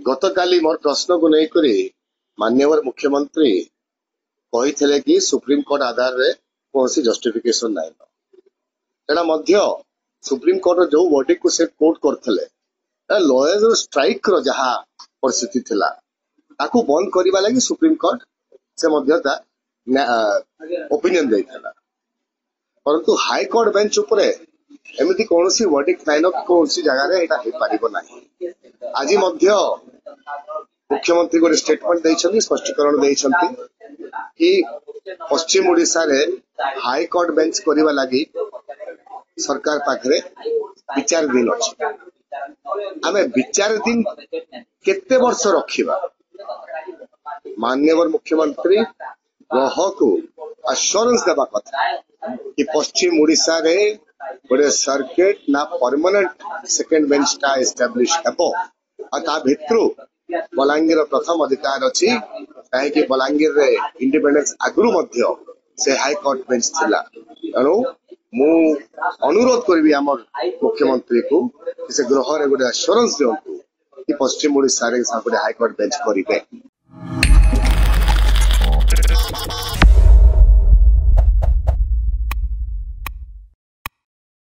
गतकाली मोर प्रश्न को लेकर माननीय मुख्यमंत्री कही कि सुप्रीम कोर्ट आधार रे कौन जस्टिफिकेशन नाइन सेटा सुप्रीम कोर्ट जो वर्डिक्ट को से कोर्ट करते लॉयर्स स्ट्राइक रो जहा परिस्थिति थिला ताकू बंद करबा लागि सुप्रीम कोर्ट से ओपिनियन देइथिला परंतु हाई कोर्ट बेंच उपरे एमिति कोनोसी वर्डिक्ट नाइन कोनोसी जगह रे एटा हे पारिबो नाही। आज मुख्यमंत्री गोटे स्टेटमेंट देइछन्ती स्पष्टीकरण देइछन्ती कि पश्चिम ओडिशा रे हाई कोर्ट बेंच करबा लागि सरकार पाखरे विचार दिन अछि। आमे विचार दिन केते वर्ष रखिबा माननीय मुख्यमंत्री ग्रह को अश्योरेंस देबा कथा कि पश्चिम ओडिशा रे गोटे सर्किट ना परमानेंट सेकेंड बेंच टा एस्टैब्लिश हेबो आ ता भितरु बलांगीर प्रथम अधिकार अछि काहे बलांगीर रे इंडिपेंडेंस आगुरु मध्य से हाई कोर्ट बेंच थिला एणु मु अनुरोध करबी हमर मुख्यमंत्री को से ग्रह रे गोटे एश्योरेंस दियंतु कि पश्चिम ओडिशा रे गोटे हाई कोर्ट बेंच करिवे।